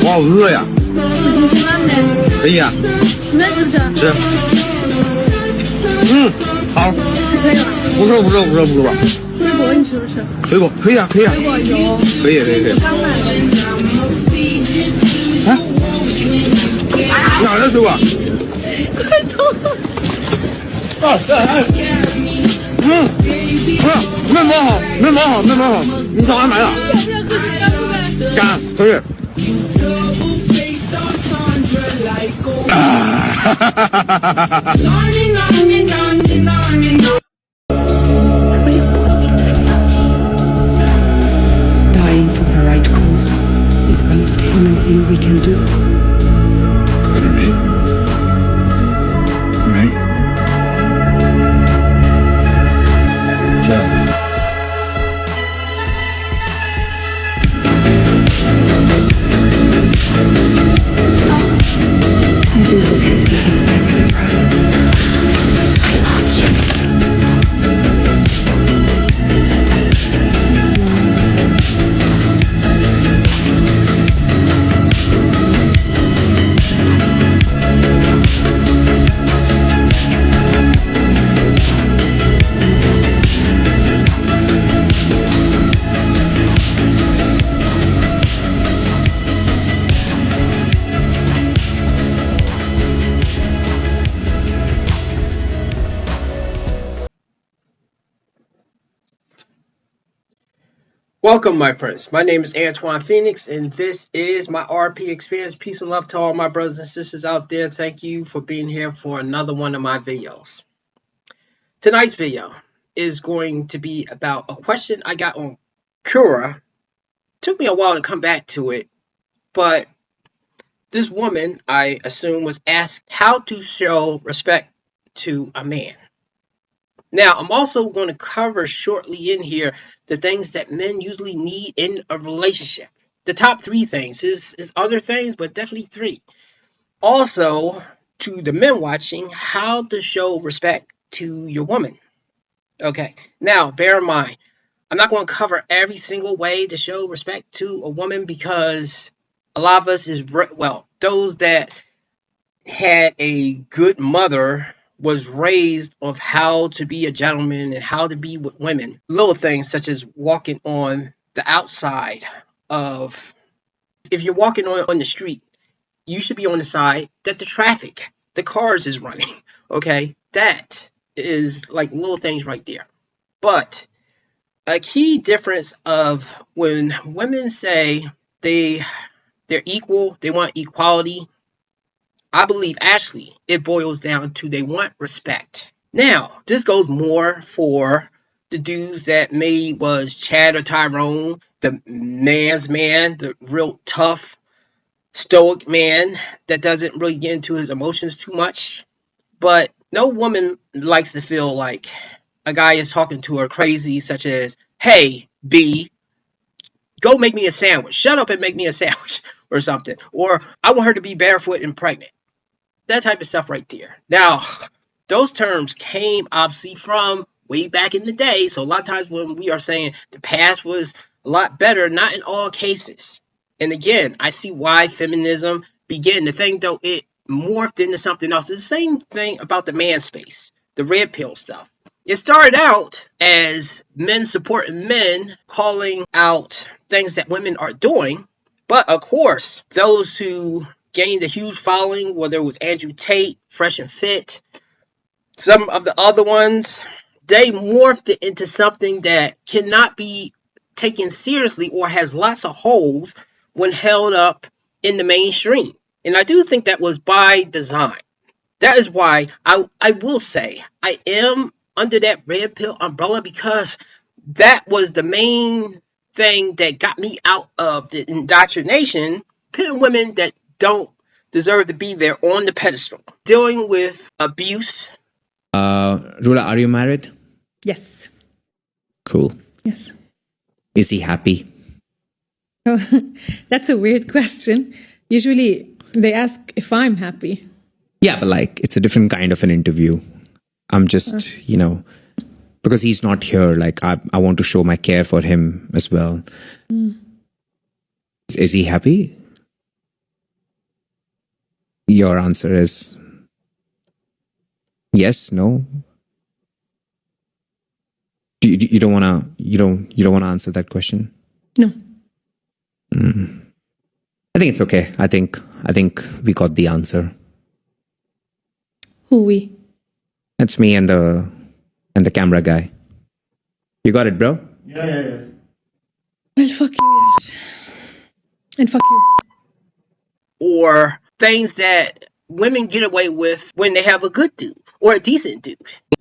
我好饿呀。吃饭呗？可以啊。那吃不吃？吃。好。可以了。不错吧？水果你吃不吃？水果可以啊。水果有。可以。刚买的。啊？哪的水果？快走！面包好，你早上买的？干，可以。Dying for the right cause is the most human thing we can do. What do you mean? Me? Yeah. I do hope you see him very proud. I love you. Welcome, my friends. My name is Antoine Phoenix, and this is my RP experience. Peace and love to all my brothers and sisters out there. Thank you for being here for another one of my videos. Tonight's video is going to be about a question I got on Quora. Took me a while to come back to it, but this woman, I assume, was asked how to show respect to a man. Now, I'm also going to cover shortly in here the things that men usually need in a relationship. The top 3 things is other things, but definitely 3. Also, to the men watching, how to show respect to your woman. Okay, now bear in mind, I'm not going to cover every single way to show respect to a woman because a lot of us those that had a good mother was raised of how to be a gentleman and how to be with women. Little things such as walking on the outside of, if you're walking on the street, you should be on the side that the cars is running. Okay, that is like little things right there. But a key difference of when women say they're equal, they want equality, I believe actually it boils down to they want respect. Now, this goes more for the dudes that maybe was Chad or Tyrone, the man's man, the real tough, stoic man that doesn't really get into his emotions too much. But no woman likes to feel like a guy is talking to her crazy, such as, hey, B, go make me a sandwich. Shut up and make me a sandwich or something. Or I want her to be barefoot and pregnant. That type of stuff right there. Now, those terms came obviously from way back in the day. So a lot of times when we are saying the past was a lot better, not in all cases. And again, I see why feminism began. The thing though, it morphed into something else. It's the same thing about the man space, the red pill stuff. It started out as men supporting men, calling out things that women are doing. But of course, those who gained a huge following, whether it was Andrew Tate, Fresh and Fit, some of the other ones, they morphed it into something that cannot be taken seriously or has lots of holes when held up in the mainstream. And I do think that was by design. That is why I will say I am under that red pill umbrella, because that was the main thing that got me out of the indoctrination, putting women that don't deserve to be there on the pedestal, dealing with abuse. Rula, are you married? Yes. Cool. Yes. Is he happy? Oh, that's a weird question. Usually they ask if I'm happy. Yeah, but like it's a different kind of an interview. I'm just, because he's not here, like I want to show my care for him as well. Is he happy? your answer is yes, no. You don't wanna answer that question? No. I think it's okay. I think we got the answer. Who we? That's me and the camera guy. You got it, bro? Well, fuck you, yes. And fuck you. Or things that women get away with when they have a good dude or a decent dude.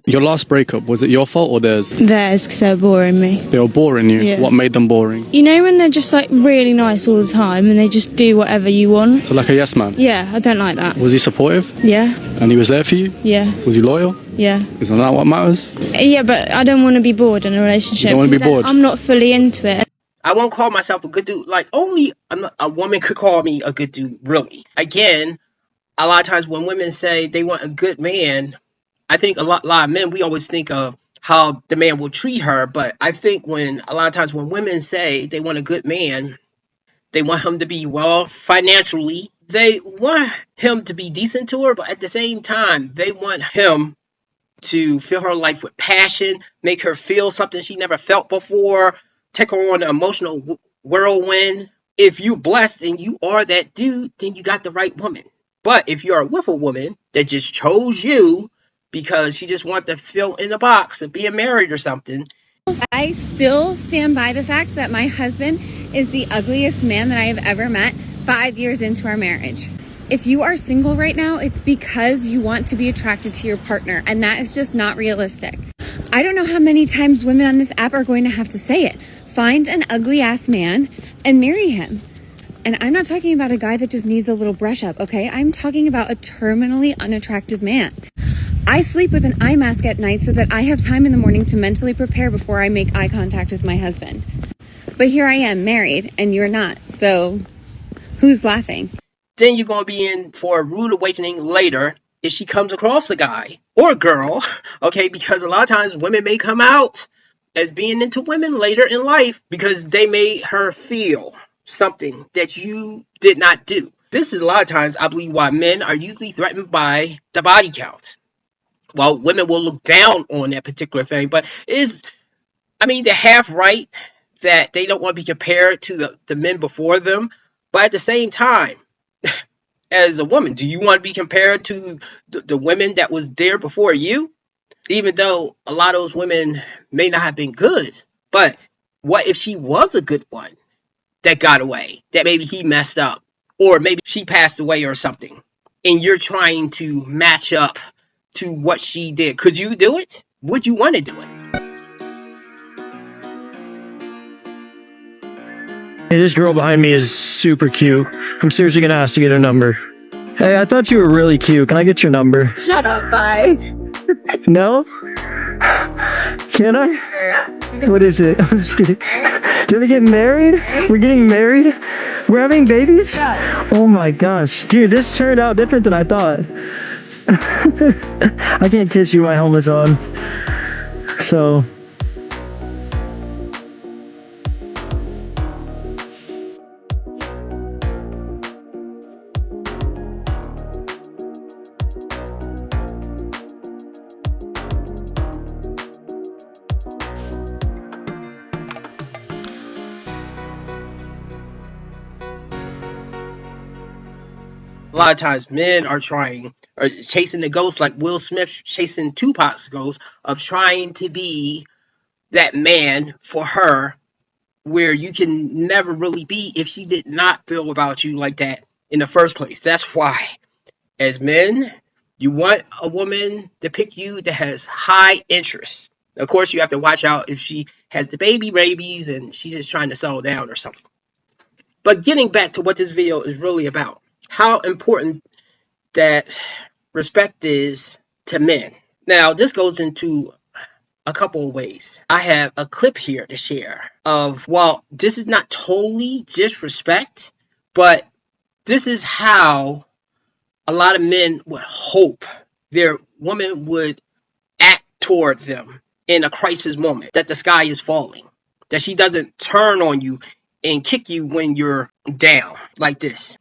Your last breakup, was it your fault or theirs? Theirs, because they were boring me. They were boring you? Yeah. What made them boring? You know when they're just like really nice all the time and they just do whatever you want? So like a yes man? Yeah, I don't like that. Was he supportive? Yeah, And he was there for you? yeah, Was he loyal? yeah. Isn't that what matters? Yeah, but I don't want to be bored in a relationship. You don't wanna be because bored? I'm not fully into it. I won't call myself a good dude. Like, only a woman could call me a good dude, really. Again, a lot of times when women say they want a good man, I think a lot of men, we always think of how the man will treat her. But I think when a lot of times when women say they want a good man, they want him to be well financially. They want him to be decent to her, but at the same time, they want him to fill her life with passion, make her feel something she never felt before, take her on an emotional whirlwind. If you're blessed and you are that dude, then you got the right woman. But if you're with a woman that just chose you because she just wanted to fill in a box of being married or something, I still stand by the fact that my husband is the ugliest man that I have ever met 5 years into our marriage. If you are single right now, it's because you want to be attracted to your partner, and that is just not realistic. I don't know how many times women on this app are going to have to say it. Find an ugly ass man and marry him. And I'm not talking about a guy that just needs a little brush up, okay? I'm talking about a terminally unattractive man. I sleep with an eye mask at night so that I have time in the morning to mentally prepare before I make eye contact with my husband. But here I am, married, and you're not. So who's laughing? then you're going to be in for a rude awakening later if she comes across a guy or a girl, okay? Because a lot of times women may come out as being into women later in life because they made her feel something that you did not do. This is a lot of times, I believe, why men are usually threatened by the body count. Well, women will look down on that particular thing, but they're half right that they don't want to be compared to the men before them. But at the same time, as a woman, do you want to be compared to the women that was there before you? Even though a lot of those women may not have been good, but what if she was a good one that got away, that maybe he messed up, or maybe she passed away or something, and you're trying to match up to what she did? Could you do it? Would you want to do it? Hey, this girl behind me is super cute. I'm seriously gonna ask to get her number. Hey, I thought you were really cute. Can I get your number? Shut up, bye. No? Can I? What is it? I'm just kidding. Do we get married? We're getting married? We're having babies? Oh my gosh. Dude, this turned out different than I thought. I can't kiss you, my helmet's on. So... A lot of times men are chasing the ghost like Will Smith chasing Tupac's ghost of trying to be that man for her where you can never really be if she did not feel about you like that in the first place. That's why, as men, you want a woman to pick you that has high interest. Of course, you have to watch out if she has the babies and she's just trying to settle down or something. But getting back to what this video is really about, how important that respect is to men. Now, this goes into a couple of ways. I have a clip here to share of, well, this is not totally disrespect, but this is how a lot of men would hope their woman would act toward them in a crisis moment, that the sky is falling, that she doesn't turn on you and kick you when you're down like this.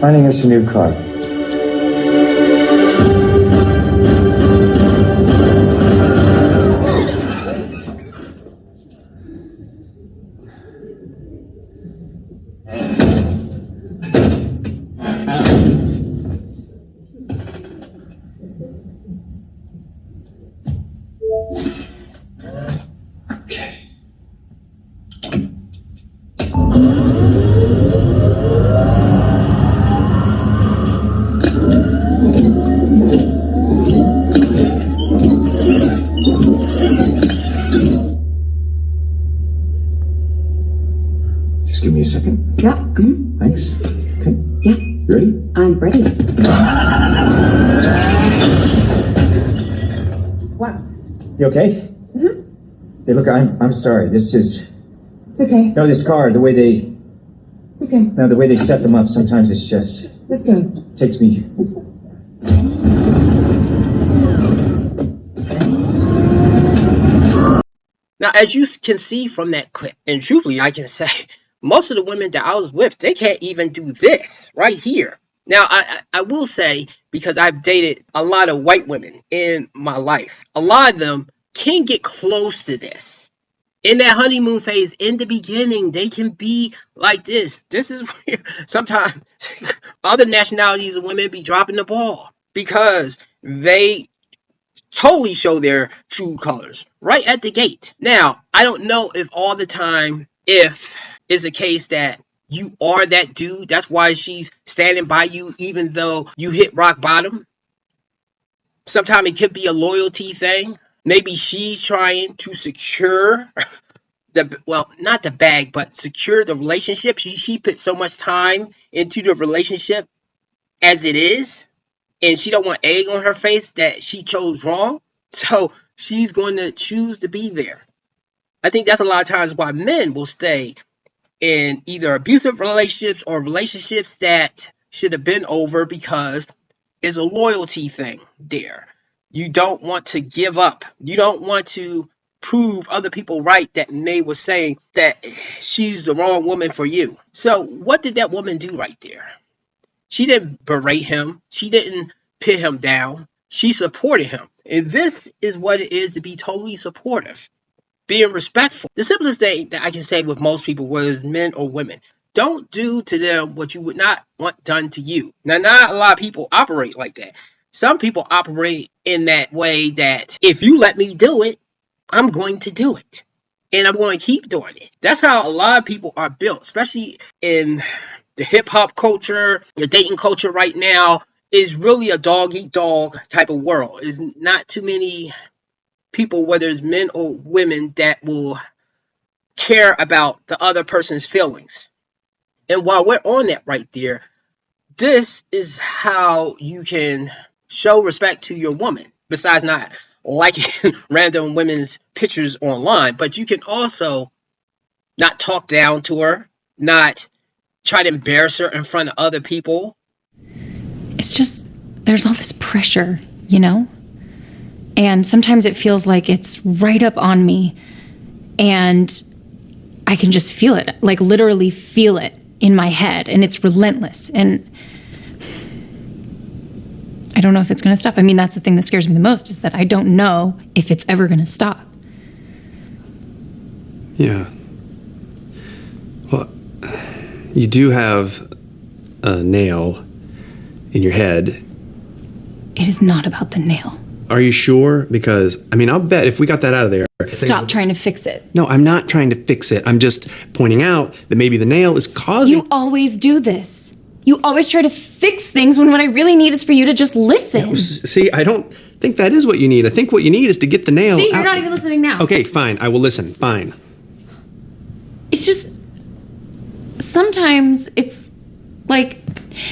finding us a new car. Okay. Just give me a second. Yeah. Thanks. Okay. Yeah. You ready? I'm ready. Wow. You okay? Hey, look, I'm sorry. This is It's okay. no, this car. The way they It's okay. no, the way they set them up. Sometimes it's just Let's go. takes me. Let's go. Now, as you can see from that clip, and truthfully, I can say, most of the women that I was with, they can't even do this right here. Now, I will say, because I've dated a lot of white women in my life, a lot of them can get close to this. In that honeymoon phase, in the beginning, they can be like this. This is where sometimes other nationalities of women be dropping the ball because they totally show their true colors right at the gate. Now, I don't know if all the time, if it's the case that you are that dude, that's why she's standing by you even though you hit rock bottom. Sometimes it could be a loyalty thing. Maybe she's trying to secure not the bag, but secure the relationship. She put so much time into the relationship as it is, and she don't want egg on her face that she chose wrong. So she's going to choose to be there. I think that's a lot of times why men will stay in either abusive relationships or relationships that should have been over, because it's a loyalty thing there. You don't want to give up. You don't want to prove other people right that May was saying that she's the wrong woman for you. So what did that woman do right there? She didn't berate him. She didn't put him down. She supported him. And this is what it is to be totally supportive. Being respectful. The simplest thing that I can say with most people, whether it's men or women, don't do to them what you would not want done to you. Now, not a lot of people operate like that. Some people operate in that way that if you let me do it, I'm going to do it. And I'm going to keep doing it. That's how a lot of people are built, especially in the hip hop culture, the dating culture right now is really a dog eat dog type of world. There's not too many people, whether it's men or women, that will care about the other person's feelings. And while we're on that right there, this is how you can show respect to your woman. Besides not liking random women's pictures online, but you can also not talk down to her, not try to embarrass her in front of other people. It's just, there's all this pressure, you know? And sometimes it feels like it's right up on me and I can just feel it, like literally feel it in my head, and it's relentless. And I don't know if it's going to stop. I mean, that's the thing that scares me the most, is that I don't know if it's ever going to stop. Yeah. Well, you do have a nail in your head. It is not about the nail. Are you sure? Because, I mean, I'll bet if we got that out of there... Stop trying to fix it. No, I'm not trying to fix it. I'm just pointing out that maybe the nail is causing... You always do this. You always try to fix things when what I really need is for you to just listen. Yeah, see, I don't think that is what you need. I think what you need is to get the nail See, you're out. not even listening now. Okay, fine. I will listen. Fine. It's just... Sometimes it's like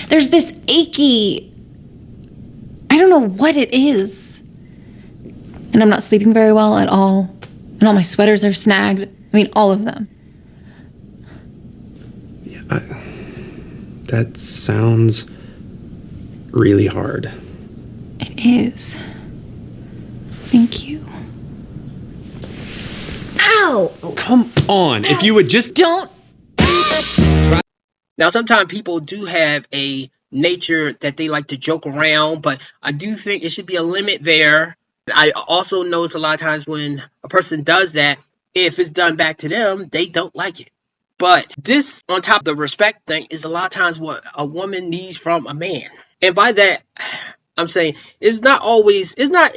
there's this achy... I don't know what it is. And I'm not sleeping very well at all. And all my sweaters are snagged. I mean, all of them. Yeah, that sounds really hard. It is. Thank you. Ow! Come on. If you would just... Don't... Now, sometimes people do have a nature that they like to joke around, but I do think it should be a limit there. I also notice a lot of times when a person does that, if it's done back to them, they don't like it. But this, on top of the respect thing, is a lot of times what a woman needs from a man. And by that, I'm saying it's not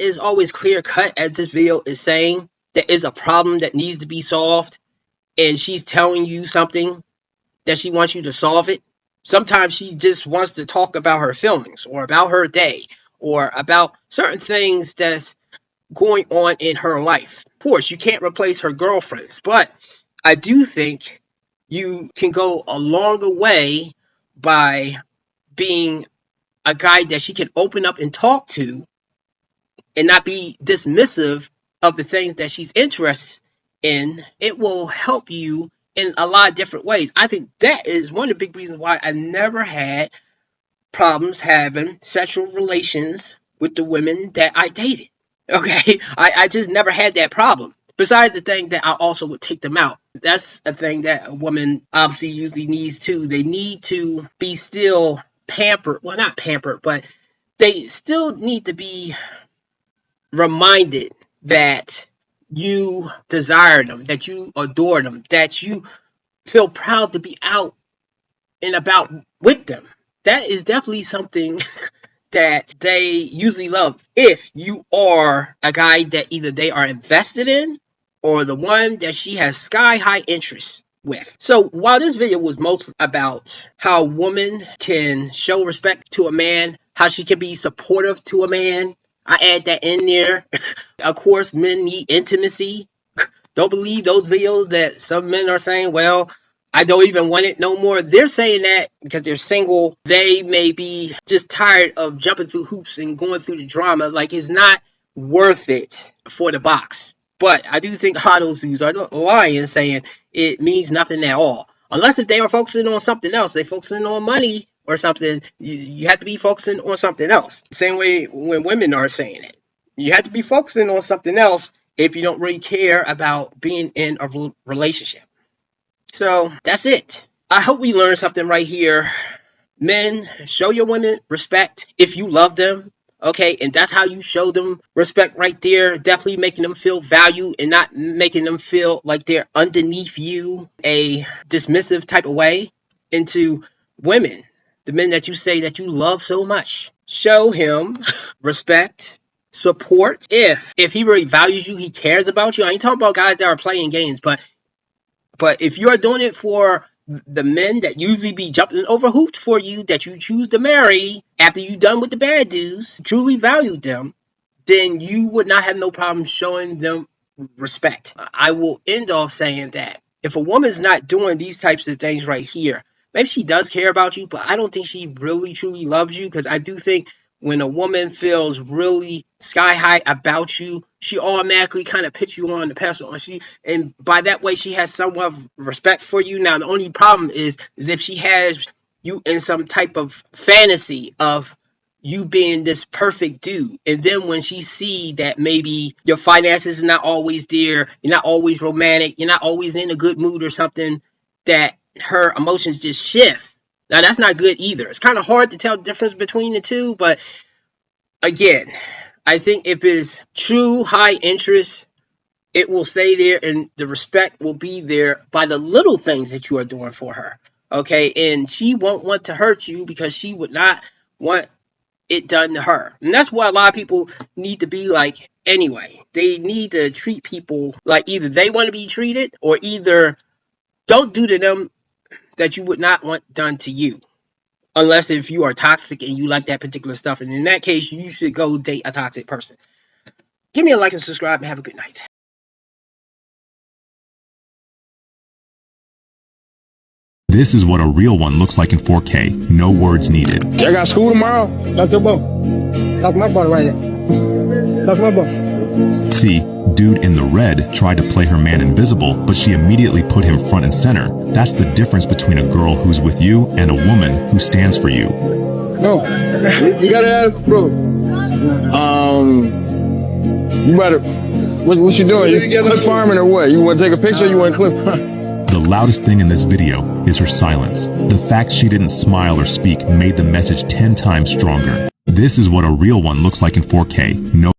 as always clear cut as this video is saying. There is a problem that needs to be solved, and she's telling you something that she wants you to solve it. Sometimes she just wants to talk about her feelings or about her day or about certain things that's going on in her life. Of course, you can't replace her girlfriends, but I do think you can go a longer way by being a guy that she can open up and talk to and not be dismissive of the things that she's interested in. It will help you in a lot of different ways. I think that is one of the big reasons why I never had problems having sexual relations with the women that I dated. Okay, I just never had that problem. Besides the thing that I also would take them out. That's a thing that a woman obviously usually needs too. They need to be still pampered. Well, not pampered, but they still need to be reminded that you desire them, that you adore them, that you feel proud to be out and about with them. That is definitely something that they usually love if you are a guy that either they are invested in or the one that she has sky high interest with. So while this video was mostly about how a woman can show respect to a man, how she can be supportive to a man, I add that in there. Of course, men need intimacy. Don't believe those videos that some men are saying, well, I don't even want it no more. They're saying that because they're single. They may be just tired of jumping through hoops and going through the drama. Like, it's not worth it for the box. But I do think a lot of those dudes are lying, saying it means nothing at all. Unless if they are focusing on something else. They're focusing on money or something. You have to be focusing on something else. Same way when women are saying it. You have to be focusing on something else if you don't really care about being in a relationship. So that's it. I hope we learned something right here. Men, show your women respect if you love them. Okay, and that's how you show them respect right there. Definitely making them feel valued and not making them feel like they're underneath you, a dismissive type of way. Into women, the men that you say that you love so much. Show him respect, support. If he really values you, he cares about you. I ain't talking about guys that are playing games, but if you are doing it for the men that usually be jumping over hoops for you, that you choose to marry after you're done with the bad dudes, truly value them, then you would not have no problem showing them respect. I will end off saying that if a woman's not doing these types of things right here, maybe she does care about you, but I don't think she really truly loves you, because I do think when a woman feels really sky high about you, she automatically kind of puts you on the pedestal, and by that way she has somewhat of respect for you. Now the only problem is if she has you in some type of fantasy of you being this perfect dude, and then when she see that maybe your finances are not always there, you're not always romantic, you're not always in a good mood or something, that her emotions just shift. Now, that's not good either. It's kind of hard to tell the difference between the two, but again, I think if it's true high interest, it will stay there and the respect will be there by the little things that you are doing for her. Okay, and she won't want to hurt you because she would not want it done to her. And that's what a lot of people need to be like anyway. They need to treat people like either they want to be treated or either don't do to them that you would not want done to you. Unless if you are toxic and you like that particular stuff. And in that case, you should go date a toxic person. Give me a like and subscribe and have a good night. This is what a real one looks like in 4K. No words needed. Y'all got school tomorrow? That's your boy. That's my boy right there. That's my boy. See, dude in the red tried to play her man invisible, but she immediately put him front and center. That's the difference between a girl who's with you and a woman who stands for you. No, you gotta ask, bro. You better. What you doing? You clip farming or what? You want to take a picture? Or you want to clip? The loudest thing in this video is her silence. The fact she didn't smile or speak made the message 10 times stronger. This is what a real one looks like in 4K. No